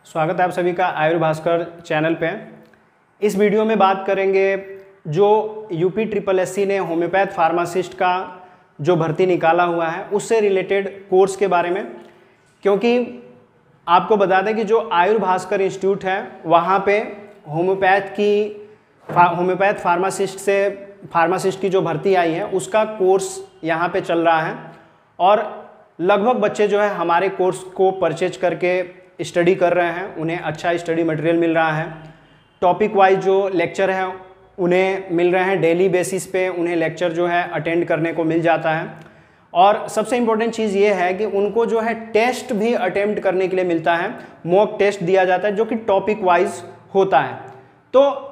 स्वागत है आप सभी का आयुर्वेद भास्कर चैनल पे। इस वीडियो में बात करेंगे जो यूपी SSSC ने होम्योपैथ फार्मासिस्ट का जो भर्ती निकाला हुआ है उससे रिलेटेड कोर्स के बारे में, क्योंकि आपको बता दें कि जो आयुर्वेद भास्कर इंस्टीट्यूट है वहाँ पे होम्योपैथ फार्मासिस्ट की जो भर्ती आई है उसका कोर्स यहाँ पे चल रहा है और लगभग बच्चे जो है हमारे कोर्स को परचेज करके स्टडी कर रहे हैं, उन्हें अच्छा स्टडी मटेरियल मिल रहा है। टॉपिक वाइज जो लेक्चर हैं उन्हें मिल रहे हैं, डेली बेसिस पे उन्हें लेक्चर जो है अटेंड करने को मिल जाता है। और सबसे इम्पोर्टेंट चीज़ ये है कि उनको जो है टेस्ट भी अटेम्प्ट करने के लिए मिलता है, मॉक टेस्ट दिया जाता है जो कि टॉपिक वाइज होता है। तो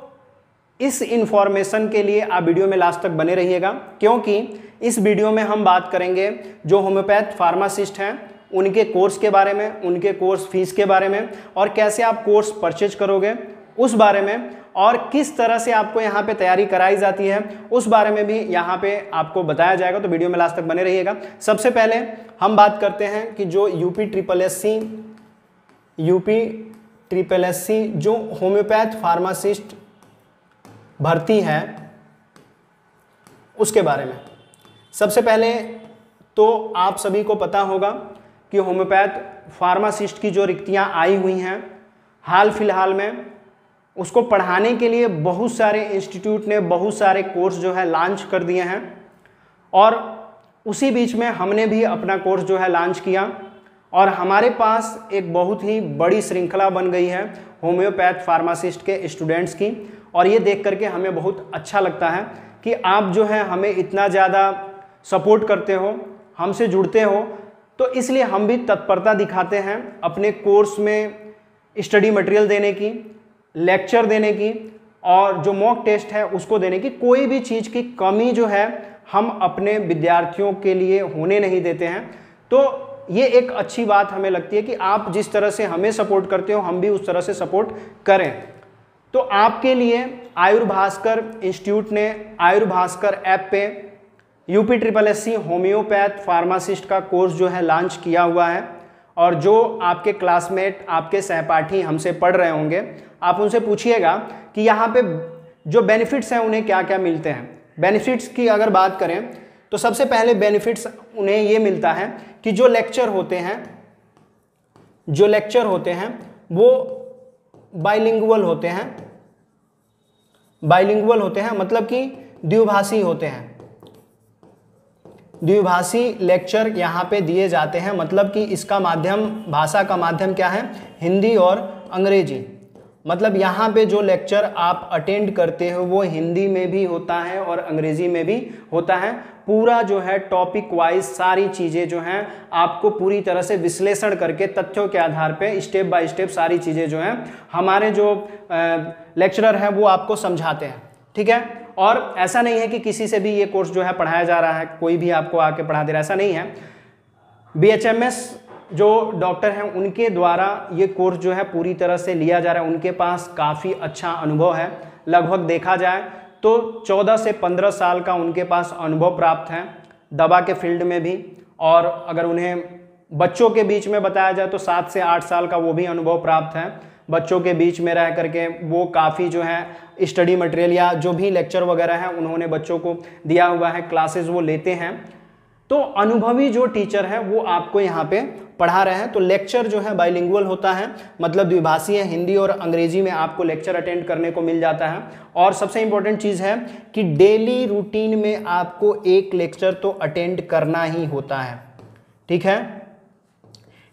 इस इंफॉर्मेशन के लिए आप वीडियो में लास्ट तक बने रहिएगा, क्योंकि इस वीडियो में हम बात करेंगे जो होम्योपैथ फार्मासिस्ट हैं उनके कोर्स के बारे में, उनके कोर्स फीस के बारे में और कैसे आप कोर्स परचेज करोगे उस बारे में, और किस तरह से आपको यहाँ पे तैयारी कराई जाती है उस बारे में भी यहाँ पे आपको बताया जाएगा। तो वीडियो में लास्ट तक बने रहिएगा। सबसे पहले हम बात करते हैं कि जो यूपी SSSC जो होम्योपैथ फार्मासिस्ट भर्ती है उसके बारे में। सबसे पहले तो आप सभी को पता होगा कि होम्योपैथ फार्मासिस्ट की जो रिक्तियां आई हुई हैं हाल फिलहाल में, उसको पढ़ाने के लिए बहुत सारे इंस्टीट्यूट ने बहुत सारे कोर्स जो है लॉन्च कर दिए हैं और उसी बीच में हमने भी अपना कोर्स जो है लॉन्च किया और हमारे पास एक बहुत ही बड़ी श्रृंखला बन गई है होम्योपैथ फार्मासिस्ट के स्टूडेंट्स की। और ये देख करके हमें बहुत अच्छा लगता है कि आप जो है हमें इतना ज़्यादा सपोर्ट करते हो, हमसे जुड़ते हो, तो इसलिए हम भी तत्परता दिखाते हैं अपने कोर्स में स्टडी मटेरियल देने की, लेक्चर देने की और जो मॉक टेस्ट है उसको देने की। कोई भी चीज़ की कमी जो है हम अपने विद्यार्थियों के लिए होने नहीं देते हैं। तो ये एक अच्छी बात हमें लगती है कि आप जिस तरह से हमें सपोर्ट करते हो हम भी उस तरह से सपोर्ट करें। तो आपके लिए आयुर्वेद भास्कर इंस्टीट्यूट ने आयुर्वेद भास्कर ऐप पे यूपी SSSC होम्योपैथ फार्मासिस्ट का कोर्स जो है लॉन्च किया हुआ है। और जो आपके क्लासमेट, आपके सहपाठी हमसे पढ़ रहे होंगे, आप उनसे पूछिएगा कि यहाँ पे जो बेनिफिट्स हैं उन्हें क्या क्या मिलते हैं। बेनिफिट्स की अगर बात करें तो सबसे पहले बेनिफिट्स उन्हें ये मिलता है कि जो लेक्चर होते हैं वो बाइलिंगुअल होते हैं, मतलब कि द्विभाषी होते हैं। द्विभाषी लेक्चर यहाँ पे दिए जाते हैं, मतलब कि इसका माध्यम, भाषा का माध्यम क्या है, हिंदी और अंग्रेजी। मतलब यहाँ पे जो लेक्चर आप अटेंड करते हो वो हिंदी में भी होता है और अंग्रेजी में भी होता है। पूरा जो है टॉपिक वाइज सारी चीज़ें जो हैं आपको पूरी तरह से विश्लेषण करके तथ्यों के आधार पे स्टेप बाय स्टेप सारी चीज़ें जो हैं हमारे जो लेक्चरर हैं वो आपको समझाते हैं। ठीक है। और ऐसा नहीं है कि किसी से भी ये कोर्स जो है पढ़ाया जा रहा है, कोई भी आपको आके पढ़ा दे रहा है, ऐसा नहीं है। BHMS जो डॉक्टर हैं उनके द्वारा ये कोर्स जो है पूरी तरह से लिया जा रहा है। उनके पास काफ़ी अच्छा अनुभव है, लगभग देखा जाए तो 14 से 15 साल का उनके पास अनुभव प्राप्त है दवा के फील्ड में भी। और अगर उन्हें बच्चों के बीच में बताया जाए तो 7 से 8 साल का वो भी अनुभव प्राप्त है। बच्चों के बीच में रह करके वो काफ़ी जो है स्टडी मटेरियल या जो भी लेक्चर वगैरह है उन्होंने बच्चों को दिया हुआ है, क्लासेस वो लेते हैं। तो अनुभवी जो टीचर है वो आपको यहाँ पे पढ़ा रहे हैं। तो लेक्चर जो है बाइलिंगुअल होता है, मतलब द्विभाषी है, हिंदी और अंग्रेजी में आपको लेक्चर अटेंड करने को मिल जाता है। और सबसे इंपॉर्टेंट चीज़ है कि डेली रूटीन में आपको एक लेक्चर तो अटेंड करना ही होता है। ठीक है,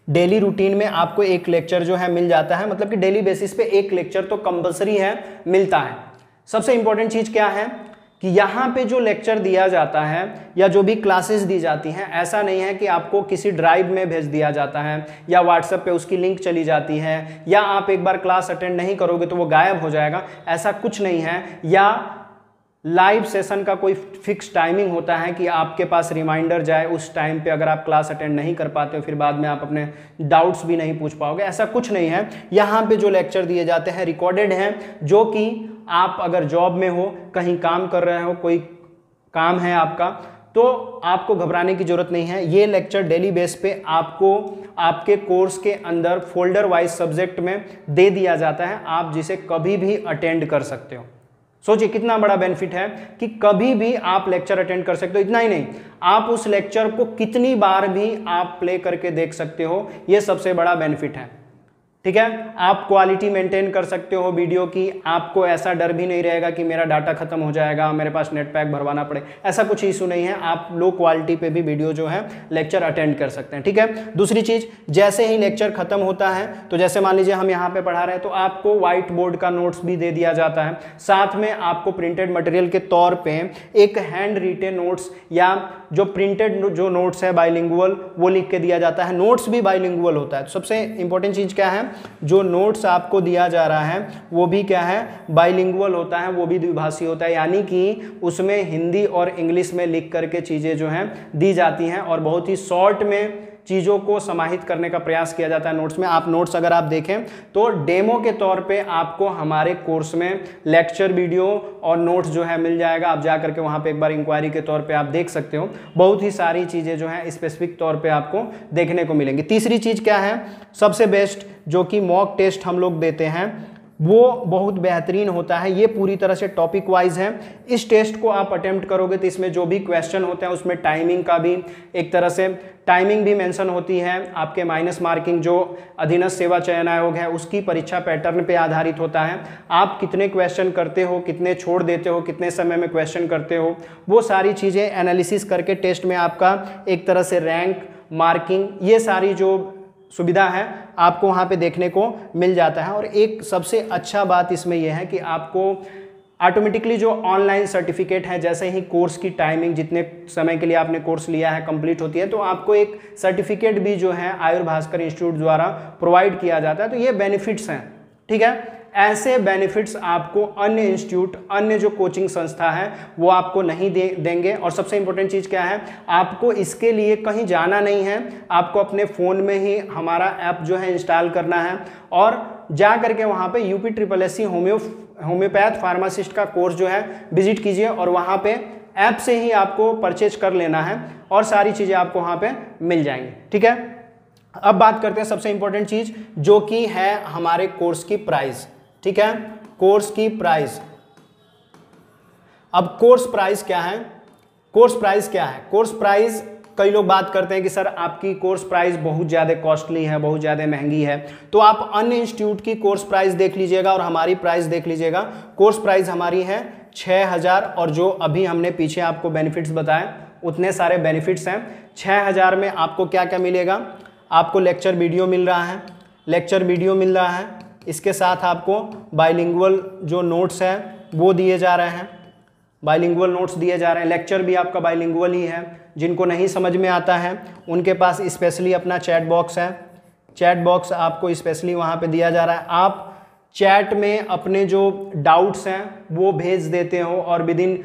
डेली रूटीन में आपको एक लेक्चर जो है मिल जाता है, मतलब कि डेली बेसिस पे एक लेक्चर तो कंपलसरी है, मिलता है। सबसे इंपॉर्टेंट चीज़ क्या है कि यहाँ पे जो लेक्चर दिया जाता है या जो भी क्लासेस दी जाती हैं, ऐसा नहीं है कि आपको किसी ड्राइव में भेज दिया जाता है या व्हाट्सएप पे उसकी लिंक चली जाती है या आप एक बार क्लास अटेंड नहीं करोगे तो वो गायब हो जाएगा, ऐसा कुछ नहीं है। या लाइव सेशन का कोई फिक्स टाइमिंग होता है कि आपके पास रिमाइंडर जाए उस टाइम पे, अगर आप क्लास अटेंड नहीं कर पाते हो फिर बाद में आप अपने डाउट्स भी नहीं पूछ पाओगे, ऐसा कुछ नहीं है। यहाँ पे जो लेक्चर दिए जाते हैं रिकॉर्डेड हैं, जो कि आप अगर जॉब में हो, कहीं काम कर रहे हो, कोई काम है आपका, तो आपको घबराने की जरूरत नहीं है। ये लेक्चर डेली बेस पे आपको आपके कोर्स के अंदर फोल्डर वाइज सब्जेक्ट में दे दिया जाता है, आप जिसे कभी भी अटेंड कर सकते हो। सोचिए कितना बड़ा बेनिफिट है कि कभी भी आप लेक्चर अटेंड कर सकते हो। इतना ही नहीं, आप उस लेक्चर को कितनी बार भी आप प्ले करके देख सकते हो, यह सबसे बड़ा बेनिफिट है। ठीक है, आप क्वालिटी मेंटेन कर सकते हो वीडियो की, आपको ऐसा डर भी नहीं रहेगा कि मेरा डाटा खत्म हो जाएगा, मेरे पास नेट पैक भरवाना पड़े, ऐसा कुछ इशू नहीं है। आप लो क्वालिटी पे भी वीडियो जो है लेक्चर अटेंड कर सकते हैं। ठीक है, दूसरी चीज, जैसे ही लेक्चर खत्म होता है तो जैसे मान लीजिए हम यहाँ पे पढ़ा रहे हैं तो आपको व्हाइट बोर्ड का नोट्स भी दे दिया जाता है, साथ में आपको प्रिंटेड मटेरियल के तौर पर एक हैंड रिटेन नोट्स या जो प्रिंटेड जो नोट्स है बाइलिंगुअल वो लिख के दिया जाता है। नोट्स भी बाइलिंगुअल होता है। तो सबसे इंपॉर्टेंट चीज क्या है, जो नोट्स आपको दिया जा रहा है वो भी क्या है, बाइलिंगुअल होता है, वो भी द्विभाषी होता है, यानी कि उसमें हिंदी और इंग्लिश में लिख करके चीजें जो हैं दी जाती हैं और बहुत ही शॉर्ट में चीज़ों को समाहित करने का प्रयास किया जाता है नोट्स में। आप नोट्स अगर आप देखें तो डेमो के तौर पे आपको हमारे कोर्स में लेक्चर वीडियो और नोट्स जो है मिल जाएगा। आप जा करके वहाँ पे एक बार इंक्वायरी के तौर पे आप देख सकते हो, बहुत ही सारी चीज़ें जो हैं स्पेसिफिक तौर पे आपको देखने को मिलेंगी। तीसरी चीज़ क्या है, सबसे बेस्ट जो कि मॉक टेस्ट हम लोग देते हैं वो बहुत बेहतरीन होता है। ये पूरी तरह से टॉपिक वाइज है। इस टेस्ट को आप अटेम्प्ट करोगे तो इसमें जो भी क्वेश्चन होते हैं उसमें टाइमिंग का भी एक तरह से टाइमिंग भी मेंशन होती है। आपके माइनस मार्किंग जो अधीनस्थ सेवा चयन आयोग है उसकी परीक्षा पैटर्न पे आधारित होता है। आप कितने क्वेश्चन करते हो, कितने छोड़ देते हो, कितने समय में क्वेश्चन करते हो, वो सारी चीज़ें एनालिसिस करके टेस्ट में आपका एक तरह से रैंक मार्किंग ये सारी जो सुविधा है आपको वहाँ पे देखने को मिल जाता है। और एक सबसे अच्छा बात इसमें यह है कि आपको ऑटोमेटिकली जो ऑनलाइन सर्टिफिकेट है, जैसे ही कोर्स की टाइमिंग जितने समय के लिए आपने कोर्स लिया है कंप्लीट होती है तो आपको एक सर्टिफिकेट भी जो है आयुर्भास्कर इंस्टीट्यूट द्वारा प्रोवाइड किया जाता है। तो ये बेनिफिट्स हैं। ठीक है, ऐसे बेनिफिट्स आपको अन्य इंस्टीट्यूट, अन्य जो कोचिंग संस्था है वो आपको नहीं देंगे। और सबसे इंपॉर्टेंट चीज़ क्या है, आपको इसके लिए कहीं जाना नहीं है, आपको अपने फ़ोन में ही हमारा ऐप जो है इंस्टॉल करना है और जा करके वहाँ पे UPSSC होम्योपैथ फार्मासिस्ट का कोर्स जो है विजिट कीजिए और वहाँ पे ऐप से ही आपको परचेज कर लेना है और सारी चीज़ें आपको वहाँ पे मिल जाएंगी। ठीक है, अब बात करते हैं सबसे इंपॉर्टेंट चीज़ जो कि है हमारे कोर्स की प्राइस। ठीक है, कोर्स की प्राइस। अब कोर्स प्राइस क्या है, कोर्स प्राइस क्या है, कोर्स प्राइस कई लोग बात करते हैं कि सर आपकी कोर्स प्राइस बहुत ज़्यादा कॉस्टली है, बहुत ज़्यादा महंगी है। तो आप अन्य इंस्टीट्यूट की कोर्स प्राइस देख लीजिएगा और हमारी प्राइस देख लीजिएगा। कोर्स प्राइस हमारी है 6000 और जो अभी हमने पीछे आपको बेनिफिट्स बताए उतने सारे बेनिफिट्स हैं। 6000 में आपको क्या क्या मिलेगा, आपको लेक्चर वीडियो मिल रहा है, लेक्चर वीडियो मिल रहा है, इसके साथ आपको बाइलिंगुअल जो नोट्स हैं वो दिए जा रहे हैं, बाइलिंगुअल नोट्स दिए जा रहे हैं। लेक्चर भी आपका बाइलिंगुअल ही है। जिनको नहीं समझ में आता है उनके पास स्पेशली अपना चैट बॉक्स है, चैट बॉक्स आपको स्पेशली वहाँ पे दिया जा रहा है। आप चैट में अपने जो डाउट्स हैं वो भेज देते हो और विदिन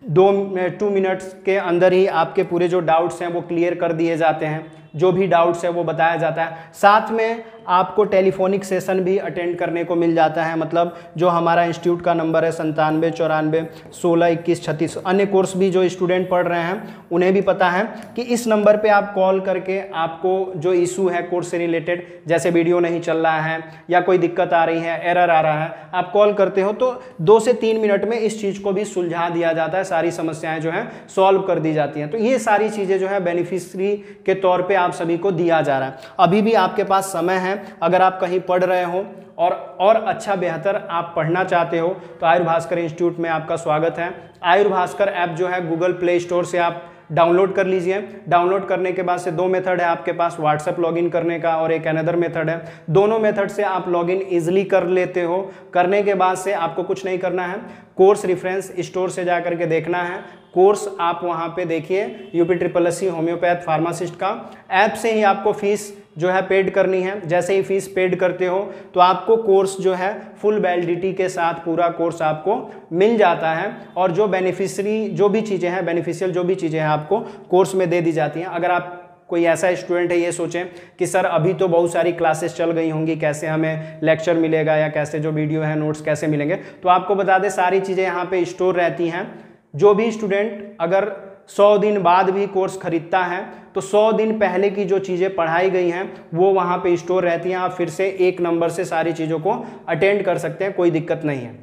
2 मिनट्स के अंदर ही आपके पूरे जो डाउट्स हैं वो क्लियर कर दिए जाते हैं। जो भी डाउट्स है वो बताया जाता है। साथ में आपको टेलीफोनिक सेशन भी अटेंड करने को मिल जाता है। मतलब जो हमारा इंस्टीट्यूट का नंबर है 97 94 16 21 36। अन्य कोर्स भी जो स्टूडेंट पढ़ रहे हैं उन्हें भी पता है कि इस नंबर पे आप कॉल करके आपको जो इशू है कोर्स से रिलेटेड, जैसे वीडियो नहीं चल रहा है या कोई दिक्कत आ रही है, एरर आ रहा है, आप कॉल करते हो तो 2 से 3 मिनट में इस चीज़ को भी सुलझा दिया जाता है। सारी समस्याएं जो है सॉल्व कर दी जाती हैं। तो ये सारी चीज़ें जो है बेनिफिशरी के तौर पर आप सभी को दिया जा रहा है। अभी भी आपके पास समय है, अगर आप कहीं पढ़ रहे हो और अच्छा बेहतर आप पढ़ना चाहते हो तो आयुर्भास्कर इंस्टीट्यूट में आपका स्वागत है। आयुर्भास्कर ऐप जो है गूगल प्ले स्टोर से आप डाउनलोड कर लीजिए। डाउनलोड करने के बाद से 2 मेथड है आपके पास, व्हाट्सएप लॉगिन करने का और एक अनदर मेथड है। दोनों मेथड से आप लॉगिन इजीली कर लेते हो। करने के बाद से आपको कुछ नहीं करना है, कोर्स रेफरेंस स्टोर से जा करके देखना है। कोर्स आप वहाँ पे देखिए UPSSC होम्योपैथ फार्मासिस्ट का। ऐप से ही आपको फीस जो है पेड करनी है। जैसे ही फीस पेड करते हो तो आपको कोर्स जो है फुल वैलिडिटी के साथ पूरा कोर्स आपको मिल जाता है और जो बेनिफिशियरी जो भी चीज़ें हैं, बेनिफिशियल जो भी चीज़ें हैं आपको कोर्स में दे दी जाती हैं। अगर आप कोई ऐसा स्टूडेंट है ये सोचें कि सर अभी तो बहुत सारी क्लासेस चल गई होंगी, कैसे हमें लेक्चर मिलेगा या कैसे जो वीडियो है नोट्स कैसे मिलेंगे, तो आपको बता दें सारी चीज़ें यहाँ पे स्टोर रहती हैं। जो भी स्टूडेंट अगर 100 दिन बाद भी कोर्स खरीदता है तो 100 दिन पहले की जो चीज़ें पढ़ाई गई हैं वो वहाँ पे स्टोर रहती हैं। आप फिर से एक नंबर से सारी चीज़ों को अटेंड कर सकते हैं, कोई दिक्कत नहीं है।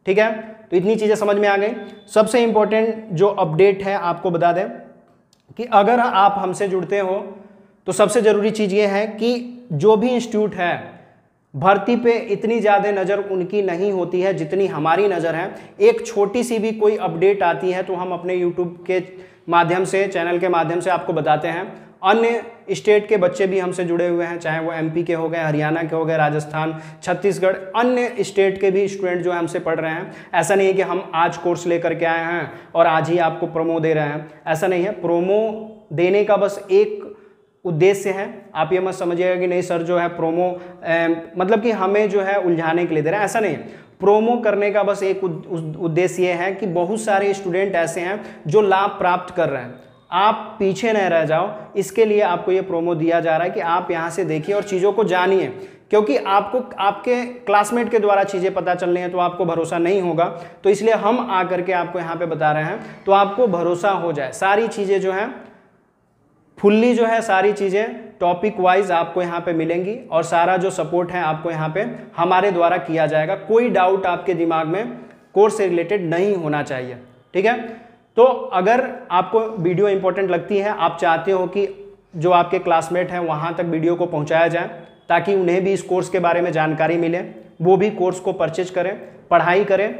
ठीक है, तो इतनी चीज़ें समझ में आ गई। सबसे इंपॉर्टेंट जो अपडेट है आपको बता दें कि अगर आप हमसे जुड़ते हो तो सबसे ज़रूरी चीज़ ये है कि जो भी इंस्टीट्यूट है भर्ती पे इतनी ज़्यादा नज़र उनकी नहीं होती है जितनी हमारी नज़र है। एक छोटी सी भी कोई अपडेट आती है तो हम अपने यूट्यूब के माध्यम से, चैनल के माध्यम से आपको बताते हैं। अन्य स्टेट के बच्चे भी हमसे जुड़े हुए हैं, चाहे वो एमपी के हो गए, हरियाणा के हो गए, राजस्थान, छत्तीसगढ़, अन्य स्टेट के भी स्टूडेंट जो है हमसे पढ़ रहे हैं। ऐसा नहीं है कि हम आज कोर्स लेकर के आए हैं और आज ही आपको प्रोमो दे रहे हैं, ऐसा नहीं है। प्रोमो देने का बस एक उद्देश्य है, आप ये मत समझिएगा कि नहीं सर जो है प्रोमो मतलब कि हमें जो है उलझाने के लिए दे रहे हैं, ऐसा नहीं है। प्रोमो करने का बस एक उद्देश्य ये है कि बहुत सारे स्टूडेंट ऐसे हैं जो लाभ प्राप्त कर रहे हैं, आप पीछे न रह जाओ, इसके लिए आपको ये प्रोमो दिया जा रहा है कि आप यहाँ से देखिए और चीज़ों को जानिए। क्योंकि आपको आपके क्लासमेट के द्वारा चीज़ें पता चल रही हैं तो आपको भरोसा नहीं होगा, तो इसलिए हम आकर के आपको यहाँ पे बता रहे हैं तो आपको भरोसा हो जाए। सारी चीज़ें जो हैं फुल्ली जो है सारी चीज़ें टॉपिक वाइज आपको यहाँ पे मिलेंगी और सारा जो सपोर्ट है आपको यहाँ पे हमारे द्वारा किया जाएगा। कोई डाउट आपके दिमाग में कोर्स से रिलेटेड नहीं होना चाहिए। ठीक है, तो अगर आपको वीडियो इंपॉर्टेंट लगती है, आप चाहते हो कि जो आपके क्लासमेट हैं वहाँ तक वीडियो को पहुँचाया जाए ताकि उन्हें भी इस कोर्स के बारे में जानकारी मिले, वो भी कोर्स को परचेज करें, पढ़ाई करें,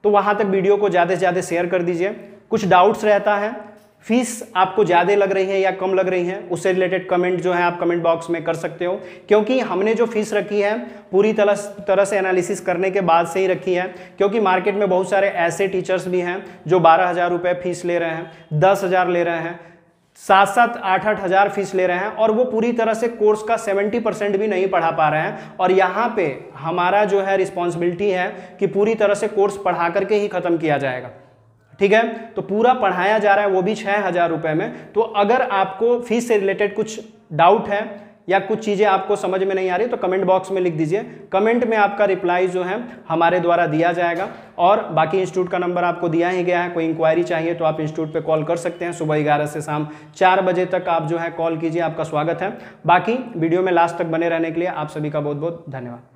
तो वहाँ तक वीडियो को ज़्यादा से ज़्यादा शेयर कर दीजिए। कुछ डाउट्स रहता है, फीस आपको ज़्यादा लग रही है या कम लग रही है, उससे रिलेटेड कमेंट जो है आप कमेंट बॉक्स में कर सकते हो। क्योंकि हमने जो फीस रखी है पूरी तरह से एनालिसिस करने के बाद से ही रखी है, क्योंकि मार्केट में बहुत सारे ऐसे टीचर्स भी हैं जो 12,000 रुपये फीस ले रहे हैं, 10,000 ले रहे हैं, 7-7, 8-8 हज़ार फीस ले रहे हैं और वो पूरी तरह से कोर्स का 70% भी नहीं पढ़ा पा रहे हैं। और यहाँ पे हमारा जो है रिस्पॉन्सिबिलिटी है कि पूरी तरह से कोर्स पढ़ा करके ही ख़त्म किया जाएगा। ठीक है, तो पूरा पढ़ाया जा रहा है वो भी 6,000 रुपये में। तो अगर आपको फीस से रिलेटेड कुछ डाउट है या कुछ चीज़ें आपको समझ में नहीं आ रही तो कमेंट बॉक्स में लिख दीजिए, कमेंट में आपका रिप्लाई जो है हमारे द्वारा दिया जाएगा। और बाकी इंस्टीट्यूट का नंबर आपको दिया ही गया है, कोई इंक्वायरी चाहिए तो आप इंस्टीट्यूट पे कॉल कर सकते हैं। सुबह 11 से शाम 4 बजे तक आप जो है कॉल कीजिए, आपका स्वागत है। बाकी वीडियो में लास्ट तक बने रहने के लिए आप सभी का बहुत बहुत धन्यवाद।